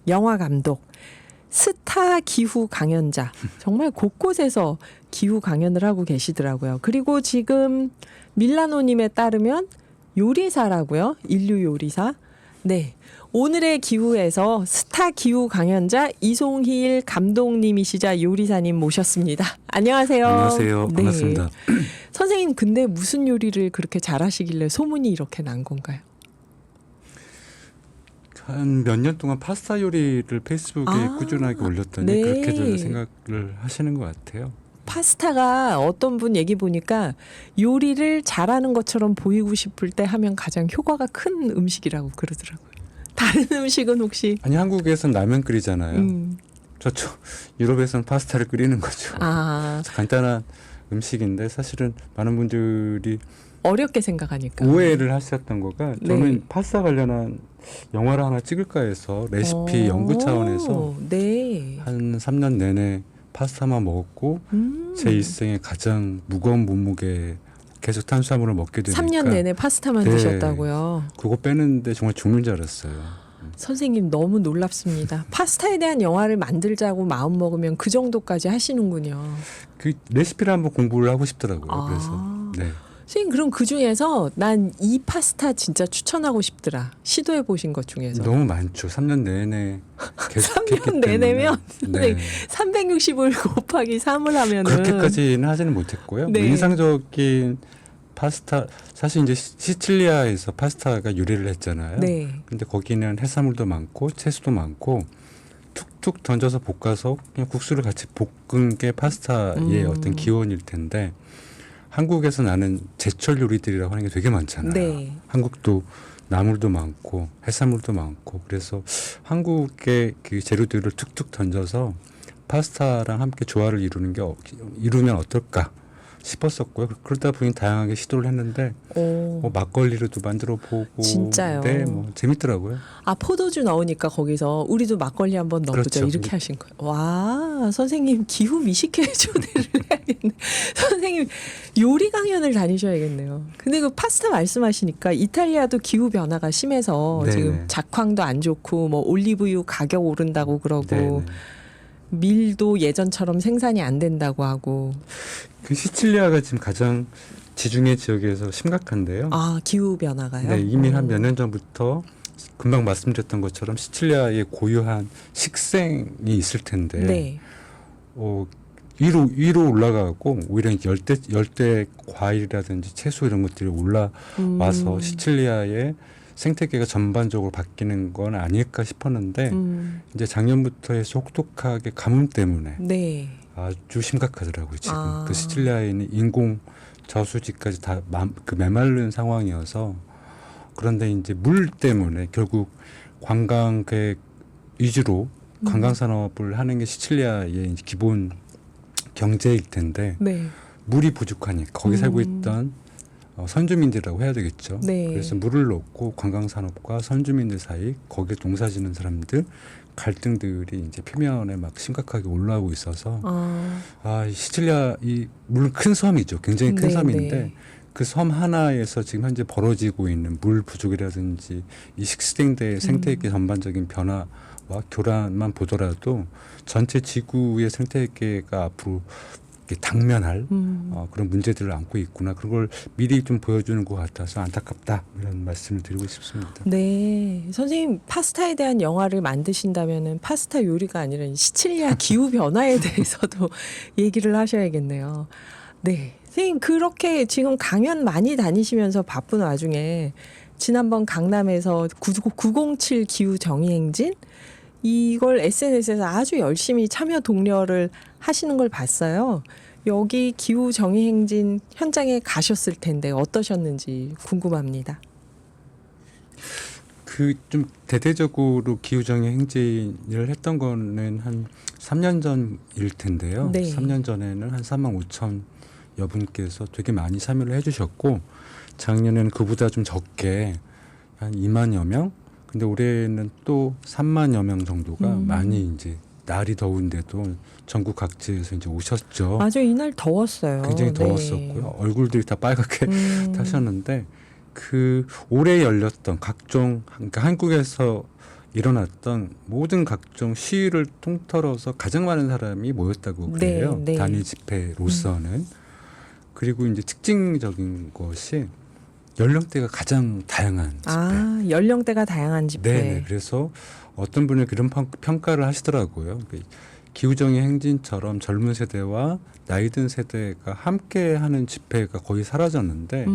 영화 감독, 스타 기후 강연자. 정말 곳곳에서 기후 강연을 하고 계시더라고요. 그리고 지금 밀라노님에 따르면 요리사라고요. 인류 요리사. 네. 오늘의 기후에서 스타 기후 강연자 이송희일 감독님이시자 요리사님 모셨습니다. 안녕하세요. 안녕하세요. 네. 반갑습니다. 선생님, 근데 무슨 요리를 그렇게 잘하시길래 소문이 이렇게 난 건가요? 한 몇 년 동안 파스타 요리를 페이스북에 꾸준하게 올렸더니 네. 그렇게들 생각을 하시는 것 같아요. 파스타가 어떤 분 얘기 보니까 요리를 잘하는 것처럼 보이고 싶을 때 하면 가장 효과가 큰 음식이라고 그러더라고요. 다른 음식은 혹시? 아니 한국에서는 라면 끓이잖아요. 저쪽 유럽에서는 파스타를 끓이는 거죠. 간단한 음식인데 사실은 많은 분들이 어렵게 생각하니까 오해를 하셨던 거가 저는 네. 파스타 관련한 영화를 하나 찍을까 해서 레시피 연구 차원에서 네. 한 3년 내내 파스타만 먹었고 제 일생에 가장 무거운 몸무게 계속 탄수화물을 먹게 되니까 3년 내내 파스타만 네. 드셨다고요? 그거 빼는데 정말 죽는 줄 알았어요. 선생님 너무 놀랍습니다. 파스타에 대한 영화를 만들자고 마음 먹으면 그 정도까지 하시는군요. 그 레시피를 한번 공부를 하고 싶더라고요. 그래서 네. 선생님 그럼 그 중에서 난 이 파스타 진짜 추천하고 싶더라. 시도해 보신 것 중에서. 너무 많죠. 3년 내내 계속 3년 내내면 네. 360을 곱하기 3을 하면은 그렇게까지는 하지는 못했고요. 네. 뭐 인상적인 파스타 사실 이제 시칠리아에서 파스타가 유래를 했잖아요. 네. 근데 거기는 해산물도 많고 채소도 많고 툭툭 던져서 볶아서 그냥 국수를 같이 볶은 게 파스타의 어떤 기원일 텐데 한국에서 나는 제철 요리들이라고 하는 게 되게 많잖아요. 네. 한국도 나물도 많고 해산물도 많고 그래서 한국의 그 재료들을 툭툭 던져서 파스타랑 함께 조화를 이루면 어떨까 싶었었고요. 그러다 보니 다양하게 시도를 했는데 뭐 막걸리로도 만들어 보고 진짜요? 네, 뭐 재밌더라고요. 포도주 넣으니까 거기서 우리도 막걸리 한번 넣어보죠. 그렇죠. 이렇게 하신 거예요. 와, 선생님 기후 미식회 초대를 해야겠네. 선생님 요리 강연을 다니셔야겠네요. 근데 그 파스타 말씀하시니까 이탈리아도 기후 변화가 심해서 네네. 지금 작황도 안 좋고 뭐 올리브유 가격 오른다고 그러고 네네. 밀도 예전처럼 생산이 안 된다고 하고. 그 시칠리아가 지금 가장 지중해 지역에서 심각한데요. 기후 변화가요? 네, 이미 한 몇 년 전부터 금방 말씀드렸던 것처럼 시칠리아의 고유한 식생이 있을 텐데 네. 위로 올라가고 오히려 열대 과일이라든지 채소 이런 것들이 올라와서 시칠리아의 생태계가 전반적으로 바뀌는 건 아닐까 싶었는데 이제 작년부터 해서 혹독하게 가뭄 때문에 네. 아주 심각하더라고요. 지금 그 시칠리아에 있는 인공 저수지까지 다 그 메마른 상황이어서 그런데 이제 물 때문에 결국 관광객 위주로 관광 산업을 하는 게 시칠리아의 이제 기본 경제일 텐데 네. 물이 부족하니까 거기 살고 있던 선주민들이라고 해야 되겠죠. 네. 그래서 물을 놓고 관광 산업과 선주민들 사이 거기에 농사짓는 사람들 갈등들이 이제 표면에 막 심각하게 올라오고 있어서 이 시칠리아 물론 큰 섬이죠. 굉장히 큰 네, 섬인데 네. 그 섬 하나에서 지금 현재 벌어지고 있는 물 부족이라든지 이 식생대 생태계 전반적인 변화와 교란만 보더라도 전체 지구의 생태계가 앞으로 당면할 그런 문제들을 안고 있구나. 그런 걸 미리 좀 보여주는 것 같아서 안타깝다. 이런 말씀을 드리고 싶습니다. 네. 선생님 파스타에 대한 영화를 만드신다면은 파스타 요리가 아니라 시칠리아 기후 변화에 대해서도 얘기를 하셔야겠네요. 네. 선생님 그렇게 지금 강연 많이 다니시면서 바쁜 와중에 지난번 강남에서 907 기후 정의 행진 이걸 SNS에서 아주 열심히 참여 독려를 하시는 걸 봤어요. 여기 기후 정의 행진 현장에 가셨을 텐데 어떠셨는지 궁금합니다. 그 좀 대대적으로 기후정의 행진을 했던 거는 한 3년 전일 텐데요. 네. 3년 전에는 한 3만 5천 여분께서 되게 많이 참여를 해주셨고 작년에는 그보다 좀 적게 한 2만여 명. 근데 올해는 또 3만여 명 정도가 많이 이제 날이 더운데도 전국 각지에서 이제 오셨죠. 맞아요. 이날 더웠어요. 굉장히 네. 더웠었고요. 얼굴들이 다 빨갛게 타셨는데 그 올해 열렸던 각종 그러니까 한국에서 일어났던 모든 각종 시위를 통틀어서 가장 많은 사람이 모였다고 그래요. 네. 단위 집회로서는. 그리고 이제 특징적인 것이 연령대가 가장 다양한 집회. 아, 연령대가 다양한 집회. 네. 그래서 어떤 분이 그런 평가를 하시더라고요. 기후정의 행진처럼 젊은 세대와 나이 든 세대가 함께하는 집회가 거의 사라졌는데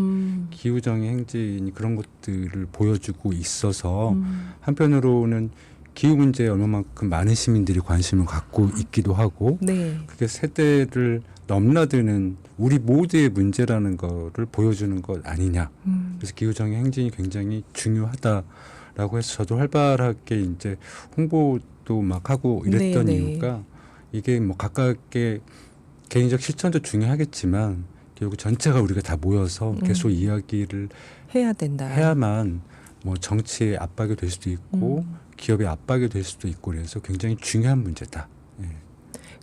기후정의 행진이 그런 것들을 보여주고 있어서 한편으로는 기후 문제에 얼마만큼 많은 시민들이 관심을 갖고 있기도 하고 네. 그게 세대를 넘나드는 우리 모두의 문제라는 거를 보여주는 것 아니냐. 그래서 기후정의 행진이 굉장히 중요하다라고 해서 저도 활발하게 이제 홍보도 막 하고 이랬던 네네. 이유가 이게 뭐 각각의 개인적 실천도 중요하겠지만 결국 전체가 우리가 다 모여서 계속 이야기를 해야 된다. 해야만 뭐 정치의 압박이 될 수도 있고 기업의 압박이 될 수도 있고 그래서 굉장히 중요한 문제다. 예.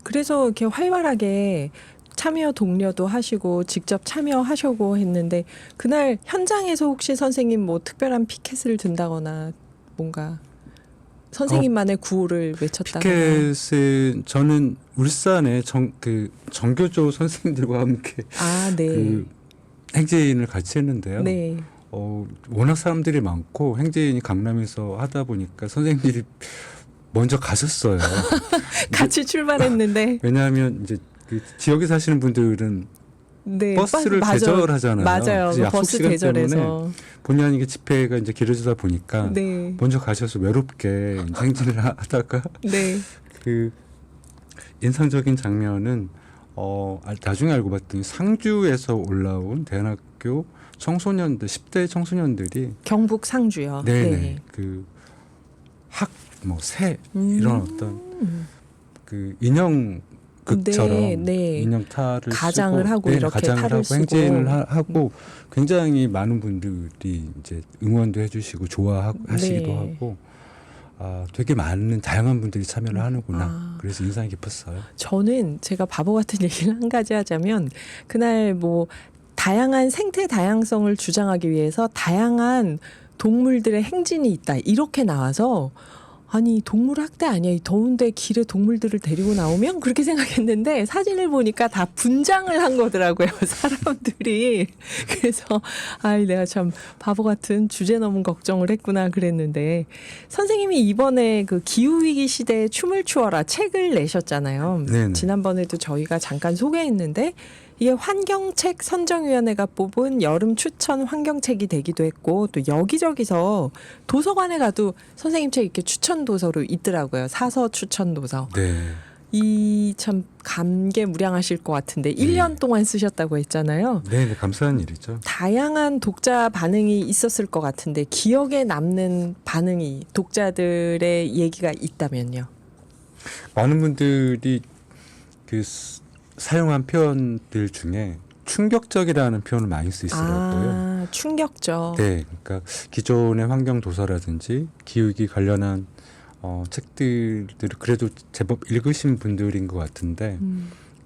그래서 이렇게 활발하게 참여 독려도 하시고 직접 참여하시고 했는데 그날 현장에서 혹시 선생님 뭐 특별한 피켓을 든다거나 뭔가 선생님만의 구호를 외쳤다거나. 피켓은 저는 울산의 정교조 선생님들과 함께 아, 네. 그 행진을 같이 했는데요. 네. 워낙 사람들이 많고 행진이 강남에서 하다 보니까 선생님들이 먼저 가셨어요. 같이 출발했는데. 왜냐하면 이제 그 지역에 사시는 분들은 네, 버스를 맞아요. 대절하잖아요. 맞아요. 그래서 약속 버스 시간 대절해서. 때문에 본의 아니게 집회가 이제 길어지다 보니까 네. 먼저 가셔서 외롭게 이제 행진을 하다가 네. 그 인상적인 장면은 나중에 알고 봤더니 상주에서 올라온 대학교 청소년들 10대 청소년들이 경북 상주요. 네네 새 이런 어떤 그 인형극처럼 네. 인형탈을 가장을 쓰고, 하고 네, 이렇게 가장을 탈을 하고 쓰고. 행진을 하고 굉장히 많은 분들이 이제 응원도 해주시고 좋아하시기도 네. 하고 되게 많은 다양한 분들이 참여를 하는구나. 아. 그래서 인상이 깊었어요. 저는 제가 바보 같은 얘기를 한 가지 하자면 그날 뭐 다양한 생태 다양성을 주장하기 위해서 다양한 동물들의 행진이 있다 이렇게 나와서 아니 동물 학대 아니야 이 더운데 길에 동물들을 데리고 나오면 그렇게 생각했는데 사진을 보니까 다 분장을 한 거더라고요 사람들이. 그래서 아이 내가 참 바보 같은 주제 넘은 걱정을 했구나 그랬는데 선생님이 이번에 그 기후위기 시대에 춤을 추어라 책을 내셨잖아요. 네네. 지난번에도 저희가 잠깐 소개했는데 이게 환경책 선정위원회가 뽑은 여름 추천 환경책이 되기도 했고 또 여기저기서 도서관에 가도 선생님 책 이렇게 추천 도서로 있더라고요. 사서 추천 도서. 네. 이 참 감개무량하실 것 같은데 1년 동안 쓰셨다고 했잖아요. 네, 감사한 일이죠. 다양한 독자 반응이 있었을 것 같은데 기억에 남는 반응이 독자들의 얘기가 있다면요. 많은 분들이 사용한 표현들 중에 충격적이라는 표현을 많이 쓰시더라고요. 아, 충격적. 네, 그러니까 기존의 환경 도서라든지 기후위기 관련한 책들을 그래도 제법 읽으신 분들인 것 같은데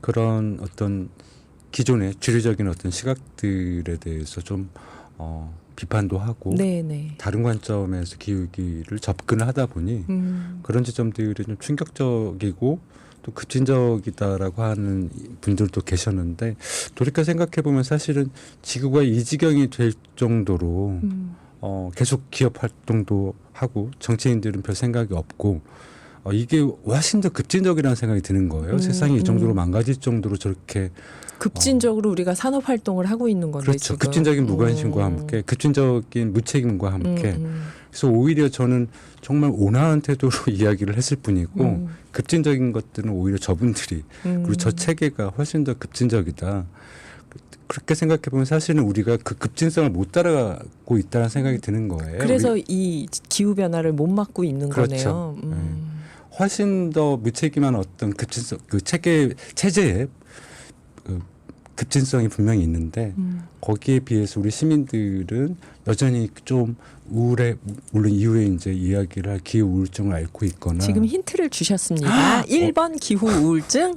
그런 어떤 기존의 주류적인 어떤 시각들에 대해서 좀 비판도 하고 네네. 다른 관점에서 기후위기를 접근을 하다 보니 그런 지점들이 좀 충격적이고 또 급진적이다라고 하는 분들도 계셨는데 돌이켜 생각해 보면 사실은 지구가 이 지경이 될 정도로 계속 기업 활동도 하고 정치인들은 별 생각이 없고 이게 훨씬 더 급진적이라는 생각이 드는 거예요. 세상이 이 정도로 망가질 정도로 저렇게 급진적으로 우리가 산업 활동을 하고 있는 건데 그렇죠. 지금. 급진적인 무관심과 함께 급진적인 무책임과 함께 그래서 오히려 저는 정말 온화한 태도로 이야기를 했을 뿐이고 급진적인 것들은 오히려 저분들이 그리고 저 체계가 훨씬 더 급진적이다. 그렇게 생각해 보면 사실은 우리가 그 급진성을 못 따라가고 있다는 생각이 드는 거예요. 그래서 이 기후 변화를 못 막고 있는 그렇죠. 거네요. 훨씬 더 무책임한 어떤 급진성, 그 체제의 급진성이 분명히 있는데 거기에 비해서 우리 시민들은 여전히 좀 우울해, 물론 이후에 이제 이야기를 할 기후 우울증을 앓고 있거나 지금 힌트를 주셨습니다. 1번 기후 우울증,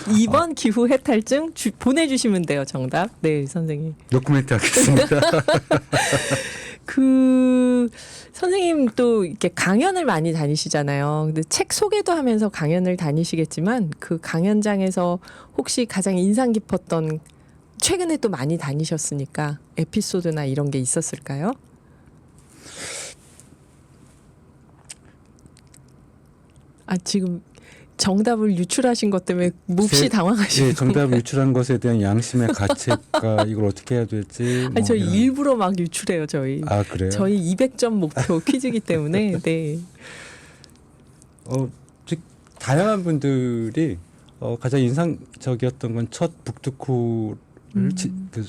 2번 기후 해탈증 보내주시면 돼요. 정답. 네, 선생님. 노코멘트 하겠습니다. 그 선생님 또 이렇게 강연을 많이 다니시잖아요. 근데 책 소개도 하면서 강연을 다니시겠지만 그 강연장에서 혹시 가장 인상 깊었던 최근에 또 많이 다니셨으니까 에피소드나 이런 게 있었을까요? 아 지금 정답을 유출하신 것 때문에 몹시 당황하시고. 예, 정답을 유출한 것에 대한 양심의 가책과 이걸 어떻게 해야 될지. 아니, 저희 이런. 일부러 막 유출해요, 저희. 아 그래요? 저희 200점 목표 퀴즈이기 때문에. 네. 즉 다양한 분들이 가장 인상적이었던 건 첫 북토크를 그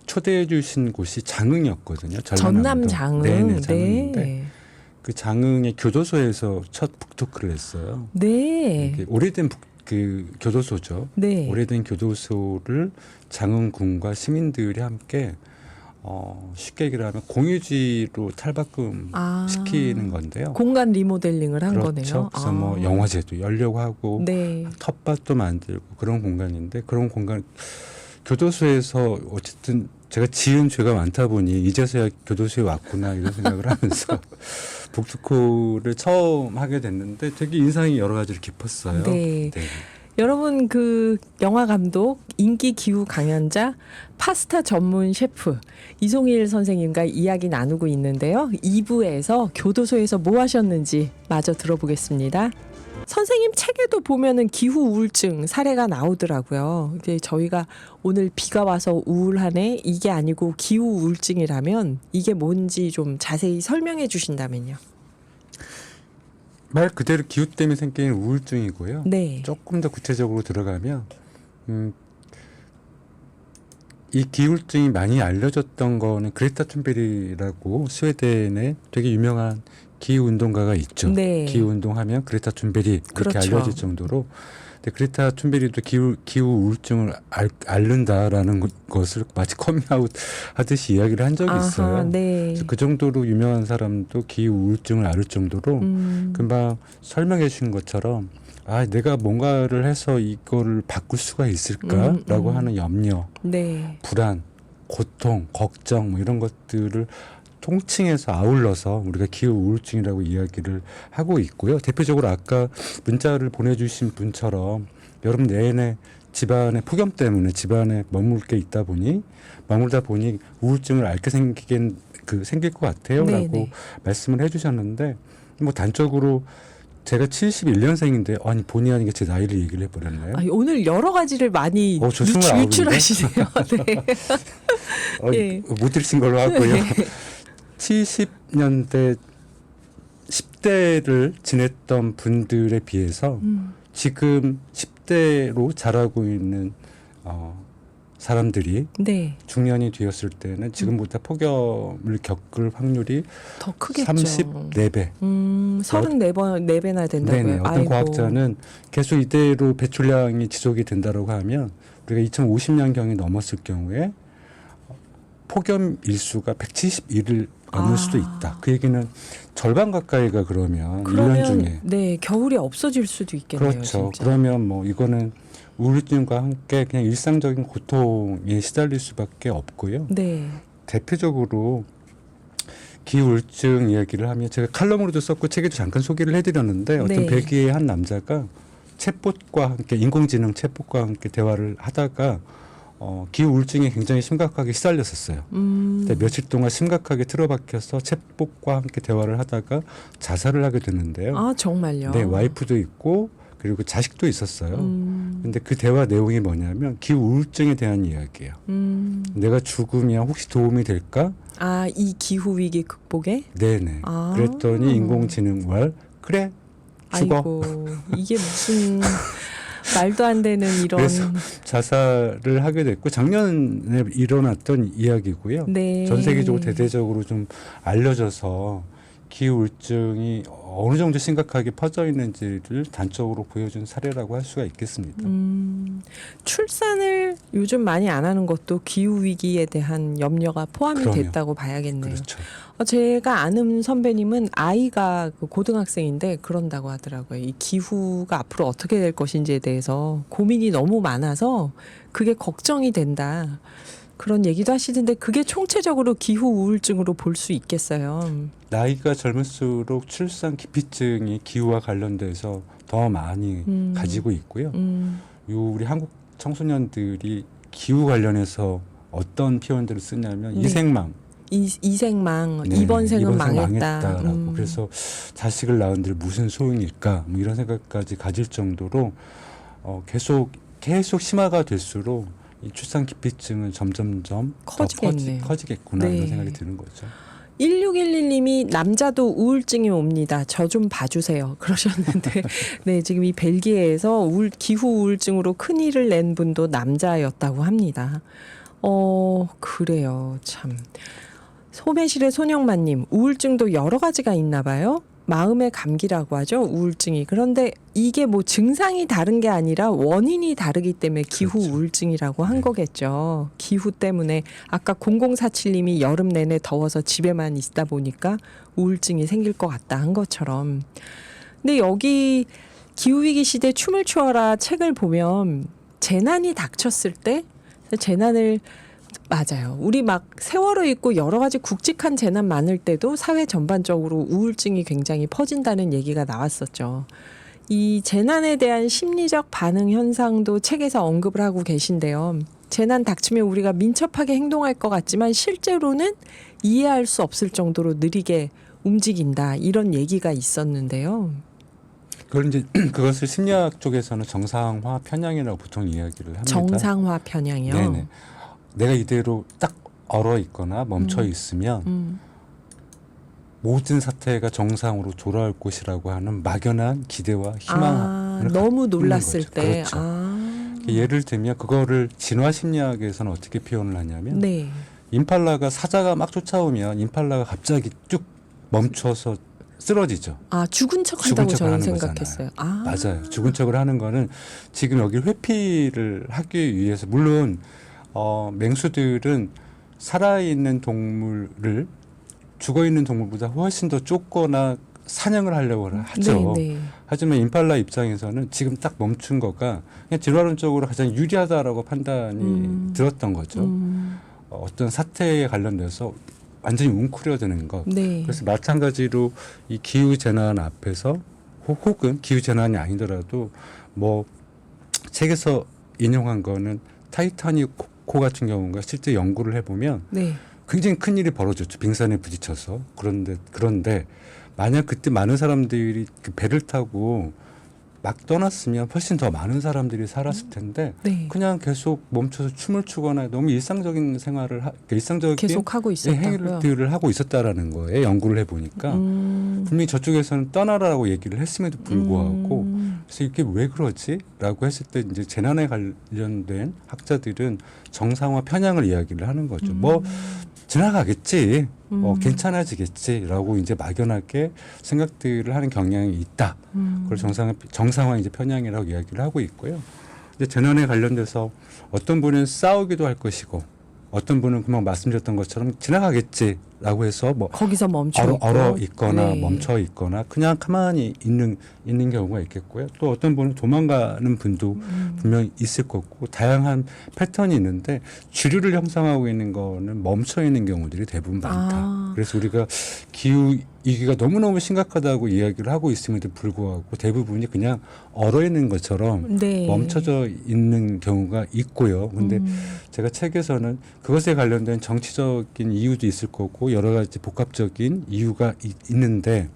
초대해 주신 곳이 장흥이었거든요. 전남 장흥. 네네, 장흥인데 네. 그 장흥의 교도소에서 첫 북토크를 했어요. 네. 이게 오래된 그 교도소죠. 네. 오래된 교도소를 장흥군과 시민들이 함께 쉽게 얘기를 하면 공유지로 탈바꿈 시키는 건데요. 공간 리모델링을 한 그렇죠. 거네요. 그래서 뭐 영화제도 열려고 하고 네. 텃밭도 만들고 그런 공간인데 그런 공간 교도소에서 어쨌든 제가 지은 죄가 많다 보니 이제서야 교도소에 왔구나 이런 생각을 하면서 북토크를 처음 하게 됐는데 되게 인상이 여러 가지로 깊었어요. 네. 여러분 그 영화 감독, 인기 기후 강연자, 파스타 전문 셰프 이송일 선생님과 이야기 나누고 있는데요. 2부에서 교도소에서 뭐 하셨는지 마저 들어보겠습니다. 선생님 책에도 보면은 기후 우울증 사례가 나오더라고요. 이제 저희가 오늘 비가 와서 우울하네 이게 아니고 기후 우울증이라면 이게 뭔지 좀 자세히 설명해 주신다면요. 말 그대로 기후 때문에 생기는 우울증이고요. 네. 조금 더 구체적으로 들어가면 이 기후증이 많이 알려졌던 거는 그레타 툰베리라고 스웨덴의 되게 유명한 기후 운동가가 있죠. 네. 기후 운동하면 그레타 툰베리 그렇게 그렇죠. 알려질 정도로. 근데 그레타 툰베리도 기후 우울증을 앓는다라는 것을 마치 커밍아웃 하듯이 이야기를 한 적이 있어요. 네. 그래서 그 정도로 유명한 사람도 기후 우울증을 앓을 정도로 금방 설명해 주신 것처럼 아 내가 뭔가를 해서 이거를 바꿀 수가 있을까라고 하는 염려, 네. 불안, 고통, 걱정 뭐 이런 것들을 통칭해서 아울러서 우리가 기후 우울증이라고 이야기를 하고 있고요. 대표적으로 아까 문자를 보내주신 분처럼 여름 내내 집안의 폭염 때문에 집안에 머물다 보니 우울증을 앓게 생길 것 같아요라고 네네. 말씀을 해주셨는데 뭐 단적으로 제가 71년생인데 아니 본의 아니게 제 나이를 얘기를 해버렸네요. 아니, 오늘 여러 가지를 많이 저 29인데? 유출하시네요. 네. 예. 못 들으신 걸로 하고요. 네. 70년대 10대를 지냈던 분들에 비해서 지금 10대로 자라고 있는 사람들이 네. 중년이 되었을 때는 지금보다 폭염을 겪을 확률이 더 크겠죠. 34배. 34배나 된다고요. 네네. 어떤 아이고. 과학자는 계속 이대로 배출량이 지속이 된다고 하면 우리가 2050년경이 넘었을 경우에 폭염 일수가 171을 넘을 수도 있다. 그 얘기는 절반 가까이가 그러면 1년 중에. 네, 겨울이 없어질 수도 있겠네요. 그렇죠. 진짜. 그러면 뭐 이거는 우울증과 함께 그냥 일상적인 고통에 시달릴 수밖에 없고요. 네. 대표적으로 기우울증 이야기를 하면 제가 칼럼으로도 썼고 책에도 잠깐 소개를 해드렸는데 어떤 네. 벨기에의 한 남자가 챗봇과 함께 인공지능 챗봇과 함께 대화를 하다가 기후우울증에 굉장히 심각하게 시달렸었어요. 근데 며칠 동안 심각하게 틀어박혀서 챗봇과 함께 대화를 하다가 자살을 하게 됐는데요. 아, 정말요? 네, 와이프도 있고 그리고 자식도 있었어요. 근데 그 대화 내용이 뭐냐면 기후우울증에 대한 이야기예요. 내가 죽으면 혹시 도움이 될까? 아, 이 기후 위기 극복에? 네네. 아. 그랬더니 인공지능 그래 죽어. 아이고, 이게 무슨 말도 안 되는 이런. 그래서 자살을 하게 됐고 작년에 일어났던 이야기고요. 네. 전 세계적으로 대대적으로 좀 알려져서 기후우울증이 어느 정도 심각하게 퍼져 있는지를 단적으로 보여준 사례라고 할 수가 있겠습니다. 출산을 요즘 많이 안 하는 것도 기후 위기에 대한 염려가 포함이 그럼요. 됐다고 봐야겠네요. 그렇죠. 제가 아는 선배님은 아이가 그 고등학생인데 그런다고 하더라고요. 이 기후가 앞으로 어떻게 될 것인지에 대해서 고민이 너무 많아서 그게 걱정이 된다. 그런 얘기도 하시던데 그게 총체적으로 기후 우울증으로 볼 수 있겠어요. 나이가 젊을수록 출산 기피증이 기후와 관련돼서 더 많이 가지고 있고요. 요 우리 한국 청소년들이 기후 관련해서 어떤 표현들을 쓰냐면 네. 이생망. 이생망, 네, 이번 생은 이번 생 망했다. 망했다라고. 그래서 자식을 낳은들 무슨 소용일까 뭐 이런 생각까지 가질 정도로 계속 심화가 될수록 이 출산 기피증은 점점점 커지겠네요. 더 커지겠구나 네. 이런 생각이 드는 거죠. 1611님이 남자도 우울증이 옵니다. 저 좀 봐주세요. 그러셨는데 네, 지금 이 벨기에에서 기후 우울증으로 큰일을 낸 분도 남자였다고 합니다. 그래요. 참. 소매실의 손영만님, 우울증도 여러 가지가 있나 봐요. 마음의 감기라고 하죠. 우울증이. 그런데 이게 뭐 증상이 다른 게 아니라 원인이 다르기 때문에 기후 그렇죠. 우울증이라고 한 네. 거겠죠. 기후 때문에 아까 0047님이 여름 내내 더워서 집에만 있다 보니까 우울증이 생길 것 같다 한 것처럼. 근데 여기 기후위기 시대 춤을 추어라 책을 보면 재난이 닥쳤을 때 재난을 맞아요. 우리 막 세월호 있고 여러 가지 굵직한 재난 많을 때도 사회 전반적으로 우울증이 굉장히 퍼진다는 얘기가 나왔었죠. 이 재난에 대한 심리적 반응 현상도 책에서 언급을 하고 계신데요. 재난 닥치면 우리가 민첩하게 행동할 것 같지만 실제로는 이해할 수 없을 정도로 느리게 움직인다. 이런 얘기가 있었는데요. 그걸 이제 그것을 심리학 쪽에서는 정상화 편향이라고 보통 이야기를 합니다. 정상화 편향이요. 네네. 내가 이대로 딱 얼어 있거나 멈춰 있으면 모든 사태가 정상으로 돌아올 것이라고 하는 막연한 기대와 희망을 너무 갖고 놀랐을 있는 거죠. 때. 그렇죠. 예를 들면 그거를 진화 심리학에서는 어떻게 표현을 하냐면 네. 임팔라가 사자가 막 쫓아오면 임팔라가 갑자기 쭉 멈춰서 쓰러지죠. 죽은 척 죽은 한다고 척을 저는 하는 생각했어요. 맞아요. 죽은 척을 하는 거는 지금 여기 회피를 하기 위해서 물론 맹수들은 살아있는 동물을 죽어있는 동물보다 훨씬 더 쫓거나 사냥을 하려고 하죠. 네, 네. 하지만 임팔라 입장에서는 지금 딱 멈춘 거가 그냥 진화론적으로 가장 유리하다라고 판단이 들었던 거죠. 어떤 사태에 관련돼서 완전히 웅크려드는 것. 네. 그래서 마찬가지로 이 기후 재난 앞에서 혹은 기후 재난이 아니더라도 뭐 책에서 인용한 거는 타이타닉 호 같은 경우가 실제 연구를 해보면 네. 굉장히 큰 일이 벌어졌죠. 빙산에 부딪혀서. 그런데 만약 그때 많은 사람들이 그 배를 타고 막 떠났으면 훨씬 더 많은 사람들이 살았을 텐데 네. 그냥 계속 멈춰서 춤을 추거나 너무 일상적인 생활을 일상적인 계속 하고 있었다고요. 행위들을 하고 있었다라는 거에 연구를 해보니까 분명히 저쪽에서는 떠나라고 얘기를 했음에도 불구하고 그래서 이게 왜 그러지?라고 했을 때 이제 재난에 관련된 학자들은 정상화 편향을 이야기를 하는 거죠. 뭐 지나가겠지, 괜찮아지겠지라고 이제 막연하게 생각들을 하는 경향이 있다. 그걸 정상화 이제 편향이라고 이야기를 하고 있고요. 이제 재난에 관련돼서 어떤 분은 싸우기도 할 것이고, 어떤 분은 금방 말씀드렸던 것처럼 지나가겠지라고 해서 뭐 거기서 멈춰 얼어 있거나 네. 멈춰 있거나 그냥 가만히 있는 경우가 있겠고요. 또 어떤 분은 도망가는 분도 분명히 있을 거고 다양한 패턴이 있는데 주류를 형성하고 있는 거는 멈춰 있는 경우들이 대부분 많다. 그래서 우리가 기후 위기가 너무너무 심각하다고 이야기를 하고 있음에도 불구하고 대부분이 그냥 얼어 있는 것처럼 네. 멈춰져 있는 경우가 있고요. 근데 제가 책에서는 그것에 관련된 정치적인 이유도 있을 거고 여러 가지 복합적인 이유가 있는데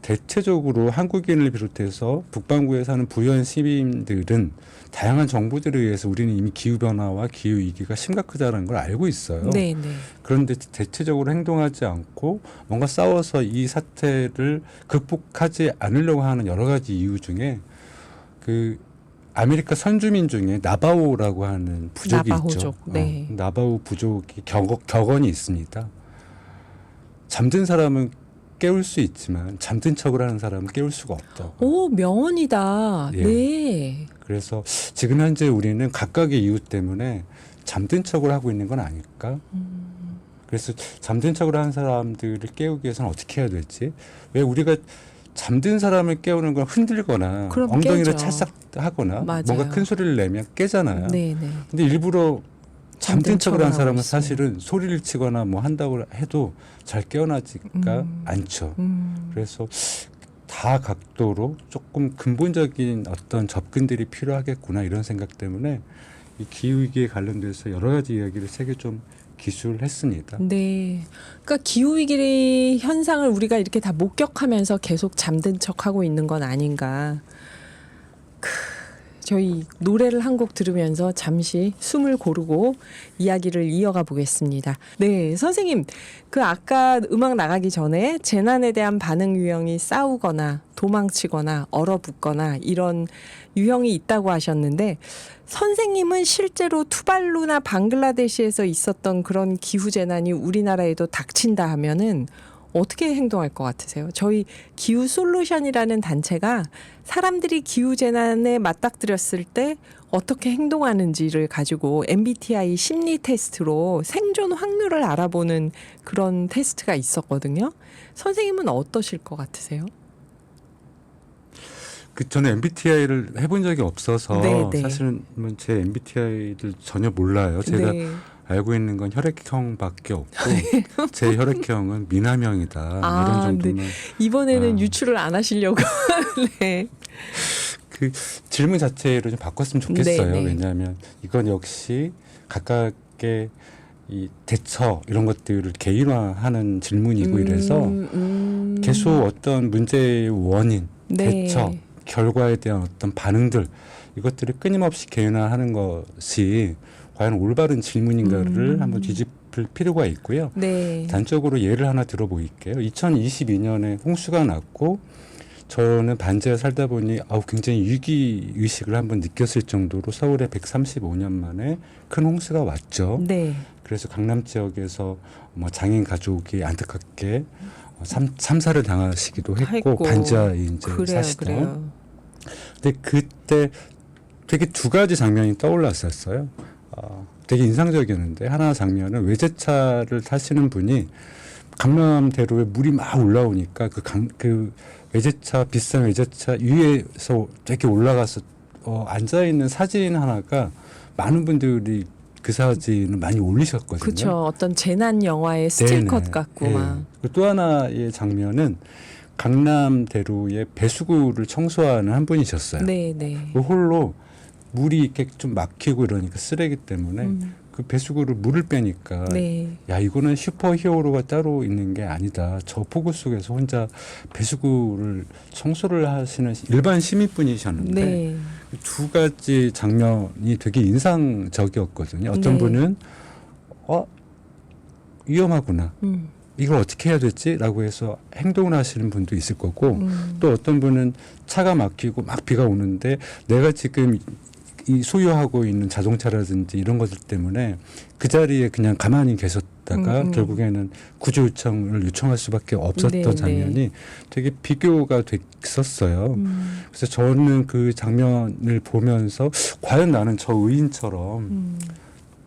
대체적으로 한국인을 비롯해서 북반구에 사는 부유한 시민들은 다양한 정보들에 의해서 우리는 이미 기후변화와 기후위기가 심각하다는 걸 알고 있어요. 네, 네. 그런데 대체적으로 행동하지 않고 뭔가 싸워서 이 사태를 극복하지 않으려고 하는 여러 가지 이유 중에 그 아메리카 선주민 중에 나바오라고 하는 부족이 나바호족, 있죠. 네. 나바오 부족이 격언이 있습니다. 잠든 사람은 깨울 수 있지만 잠든 척을 하는 사람은 깨울 수가 없다. 오, 명언이다. 예. 네. 그래서 지금 현재 우리는 각각의 이유 때문에 잠든 척을 하고 있는 건 아닐까? 그래서 잠든 척을 하는 사람들을 깨우기 위해서는 어떻게 해야 될지? 왜 우리가 잠든 사람을 깨우는 건 흔들거나 그럼 엉덩이를 깨죠. 찰싹 하거나 맞아요. 뭔가 큰 소리를 내면 깨잖아요. 네, 네. 근데 일부러 잠든 척을 한 하고 사람은 있어요. 사실은 소리를 치거나 뭐 한다고 해도 잘 깨어나지가 않죠. 그래서 다 각도로 조금 근본적인 어떤 접근들이 필요하겠구나 이런 생각 때문에 이 기후위기에 관련돼서 여러 가지 이야기를 책에 좀 기술했습니다. 네. 그러니까 기후위기 현상을 우리가 이렇게 다 목격하면서 계속 잠든 척하고 있는 건 아닌가. 저희 노래를 한 곡 들으면서 잠시 숨을 고르고 이야기를 이어가 보겠습니다. 네, 선생님, 그 아까 음악 나가기 전에 재난에 대한 반응 유형이 싸우거나 도망치거나 얼어붙거나 이런 유형이 있다고 하셨는데 선생님은 실제로 투발루나 방글라데시에서 있었던 그런 기후 재난이 우리나라에도 닥친다 하면은 어떻게 행동할 것 같으세요? 저희 기후 솔루션이라는 단체가 사람들이 기후 재난에 맞닥뜨렸을 때 어떻게 행동하는지를 가지고 MBTI 심리 테스트로 생존 확률을 알아보는 그런 테스트가 있었거든요. 선생님은 어떠실 것 같으세요? 저는 MBTI를 해본 적이 없어서 네, 네. 사실은 제 MBTI를 전혀 몰라요. 제가 네. 알고 있는 건 혈액형밖에 없고 제 혈액형은 미남형이다. 이런 정도는 이번에는 유출을 안 하시려고. 네. 그 질문 자체를 좀 바꿨으면 좋겠어요. 네, 네. 왜냐하면 이건 역시 각각의 이 대처 이런 것들을 개인화하는 질문이고 이래서 계속 어떤 문제의 원인, 네. 대처, 결과에 대한 어떤 반응들 이것들을 끊임없이 개인화하는 것이 과연 올바른 질문인가를 한번 뒤집을 필요가 있고요. 네. 단적으로 예를 하나 들어보일게요. 2022년에 홍수가 났고 저는 반지하에 살다 보니 굉장히 위기 의식을 한번 느꼈을 정도로 서울에 135년 만에 큰 홍수가 왔죠. 네. 그래서 강남 지역에서 장애인 가족이 안타깝게 참사를 당하시기도 했고 반지하에 이제 사시던. 그래요. 근데 그때 되게 두 가지 장면이 떠올랐었어요. 되게 인상적이었는데 하나 장면은 외제차를 타시는 분이 강남대로에 물이 막 올라오니까 그 외제차 비싼 외제차 위에서 이렇게 올라가서 앉아 있는 사진 하나가 많은 분들이 그 사진을 많이 올리셨거든요. 그렇죠. 어떤 재난 영화의 스틸컷 같고 막. 또 하나의 장면은 강남대로의 배수구를 청소하는 한 분이셨어요. 네, 네. 그 홀로 물이 이렇게 좀 막히고 이러니까 쓰레기 때문에 그 배수구를 물을 빼니까 네. 야 이거는 슈퍼히어로가 따로 있는 게 아니다. 저 폭우 속에서 혼자 배수구를 청소를 하시는 일반 시민분이셨는데 네. 두 가지 장면이 되게 인상적이었거든요. 어떤 네. 분은 위험하구나. 이걸 어떻게 해야 될지라고 해서 행동을 하시는 분도 있을 거고 또 어떤 분은 차가 막히고 막 비가 오는데 내가 지금 이 소유하고 있는 자동차라든지 이런 것들 때문에 그 자리에 그냥 가만히 계셨다가 결국에는 구조 요청을 요청할 수밖에 없었던 네, 장면이 네. 되게 비교가 됐었어요. 그래서 저는 그 장면을 보면서 과연 나는 저 의인처럼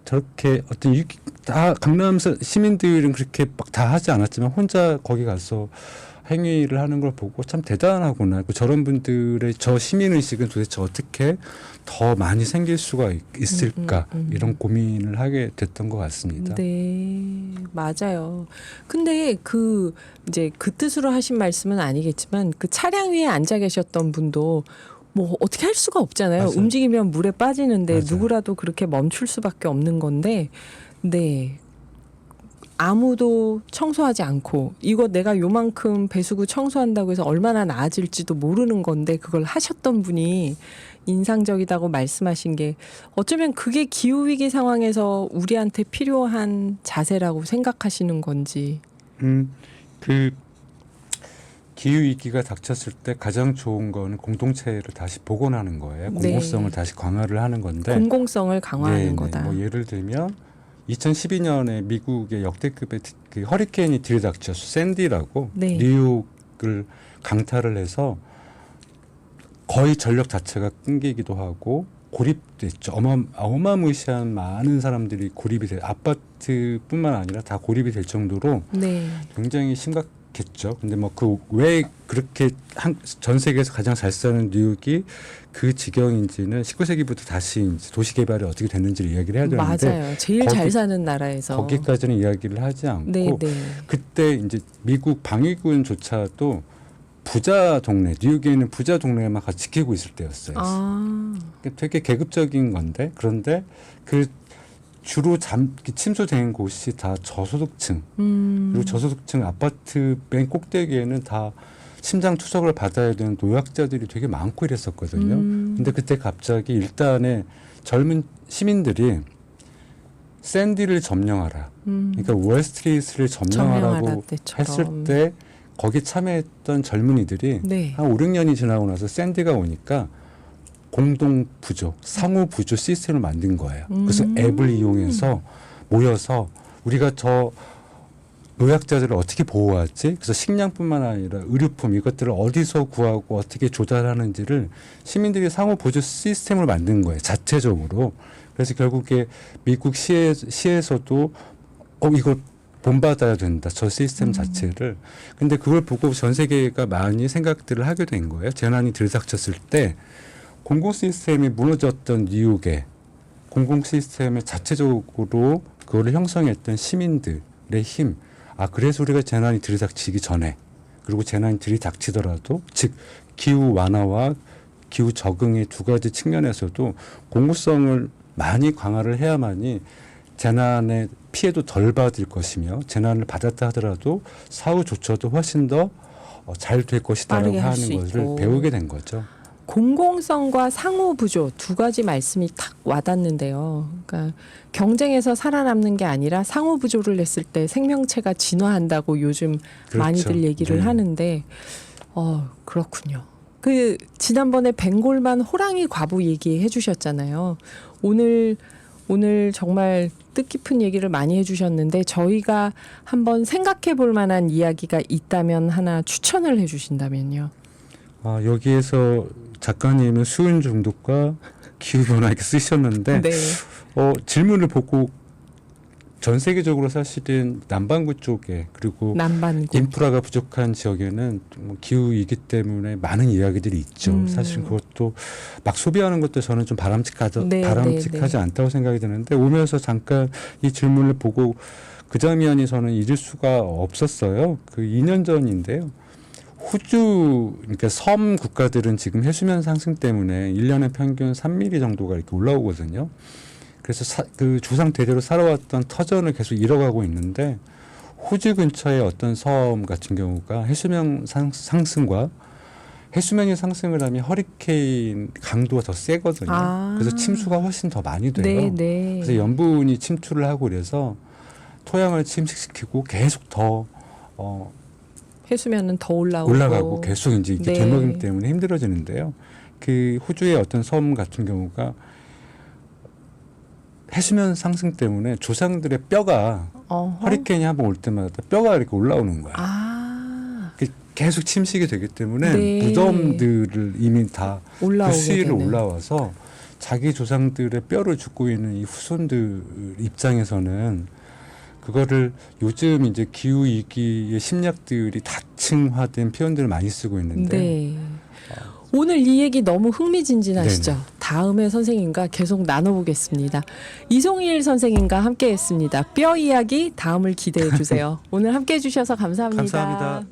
저렇게 어떤 다 강남 시민들은 그렇게 막 다 하지 않았지만 혼자 거기 가서 행위를 하는 걸 보고 참 대단하구나. 저런 분들의 저 시민의식은 도대체 어떻게 더 많이 생길 수가 있을까 이런 고민을 하게 됐던 것 같습니다. 네, 맞아요. 근데 이제 그 뜻으로 하신 말씀은 아니겠지만 그 차량 위에 앉아 계셨던 분도 뭐 어떻게 할 수가 없잖아요. 맞아요. 움직이면 물에 빠지는데 맞아요. 누구라도 그렇게 멈출 수밖에 없는 건데, 네. 아무도 청소하지 않고 이거 내가 요만큼 배수구 청소한다고 해서 얼마나 나아질지도 모르는 건데 그걸 하셨던 분이 인상적이다고 말씀하신 게 어쩌면 그게 기후위기 상황에서 우리한테 필요한 자세라고 생각하시는 건지. 그 기후위기가 닥쳤을 때 가장 좋은 건 공동체를 다시 복원하는 거예요. 공공성을 네. 다시 강화를 하는 건데. 공공성을 강화하는 네네. 거다. 뭐 예를 들면 2012년에 미국의 역대급의 그 허리케인이 들이닥쳤어. 샌디라고 네. 뉴욕을 강타를 해서 거의 전력 자체가 끊기기도 하고 고립됐죠. 어마무시한 많은 사람들이 고립이 돼 아파트뿐만 아니라 다 고립이 될 정도로 네. 굉장히 심각한 겠죠. 근데 뭐 그 왜 그렇게 전 세계에서 가장 잘 사는 뉴욕이 그 지경인지는 19세기부터 다시 이제 도시 개발이 어떻게 됐는지를 이야기를 해야 되는데 맞아요. 제일 잘 사는 나라에서. 거기까지는 이야기를 하지 않고 네, 네. 그때 이제 미국 방위군조차도 부자 동네, 뉴욕에 있는 부자 동네만 같이 지키고 있을 때였어요. 아, 되게 계급적인 건데 그런데 그 주로 침수된 곳이 다 저소득층 그리고 저소득층 아파트 맨 꼭대기에는 다 심장 투석을 받아야 되는 노약자들이 되게 많고 이랬었거든요. 근데 그때 갑자기 일단에 젊은 시민들이 샌디를 점령하라. 그러니까 월스트리트를 점령하라고 했을 때 거기 참여했던 젊은이들이 네. 한 5, 6년이 지나고 나서 샌디가 오니까 공동 부조, 상호 부조 시스템을 만든 거예요. 그래서 앱을 이용해서 모여서 우리가 저 노약자들을 어떻게 보호하지? 그래서 식량뿐만 아니라 의료품 이것들을 어디서 구하고 어떻게 조달하는지를 시민들이 상호 보조 시스템을 만든 거예요. 자체적으로. 그래서 결국에 미국 시에서도 이거 본받아야 된다. 저 시스템 자체를. 근데 그걸 보고 전 세계가 많이 생각들을 하게 된 거예요. 재난이 들이닥쳤을 때 공공 시스템이 무너졌던 뉴욕에 공공 시스템을 자체적으로 그거를 형성했던 시민들의 힘. 그래서 우리가 재난이 들이닥치기 전에 그리고 재난이 들이닥치더라도 즉 기후 완화와 기후 적응의 두 가지 측면에서도 공구성을 많이 강화를 해야만이 재난의 피해도 덜 받을 것이며 재난을 받았다 하더라도 사후 조처도 훨씬 더 잘 될 것이다라고 하는 것을 배우게 된 거죠. 공공성과 상호 부조 두 가지 말씀이 탁 와닿는데요. 그러니까 경쟁에서 살아남는 게 아니라 상호 부조를 했을 때 생명체가 진화한다고 요즘 그렇죠. 많이들 얘기를 네. 하는데 그렇군요. 그 지난번에 벵골만 호랑이 과부 얘기해 주셨잖아요. 오늘 정말 뜻깊은 얘기를 많이 해주셨는데 저희가 한번 생각해 볼 만한 이야기가 있다면 하나 추천을 해 주신다면요. 여기에서 작가님은 수은 중독과 기후변화 이렇게 쓰셨는데 네. 질문을 보고 전 세계적으로 사실은 남반구 쪽에 그리고 남반구. 인프라가 부족한 지역에는 뭐 기후이기 때문에 많은 이야기들이 있죠. 사실 그것도 막 소비하는 것도 저는 좀 바람직하지 않다고 생각이 드는데 오면서 잠깐 이 질문을 보고 그 장면이 저는 잊을 수가 없었어요. 그 2년 전인데요. 호주 그러니까 섬 국가들은 지금 해수면 상승 때문에 1년에 평균 3mm 정도가 이렇게 올라오거든요. 그래서 그 조상 대대로 살아왔던 터전을 계속 잃어가고 있는데 호주 근처의 어떤 섬 같은 경우가 해수면 상승과 해수면이 상승을 하면 허리케인 강도가 더 세거든요. 그래서 침수가 훨씬 더 많이 돼요. 네. 그래서 염분이 침투를 하고 그래서 토양을 침식시키고 계속 더 해수면은 더 올라가고 계속 이제 이게 네. 들먹임 때문에 힘들어지는데요. 그 호주의 어떤 섬 같은 경우가 해수면 상승 때문에 조상들의 뼈가 허리케인이 한번 올 때마다 뼈가 이렇게 올라오는 거야. 계속 침식이 되기 때문에 네. 무덤들을 이미 다 그 수위를 되는. 올라와서 자기 조상들의 뼈를 줍고 있는 이 후손들 입장에서는 그거를 요즘 이제 기후 위기의 심리학들이 다층화된 표현들을 많이 쓰고 있는데 네. 오늘 이 얘기 너무 흥미진진하시죠? 네네. 다음에 선생님과 계속 나눠보겠습니다. 이송일 선생님과 함께했습니다. 뼈 이야기 다음을 기대해 주세요. 오늘 함께해 주셔서 감사합니다. 감사합니다.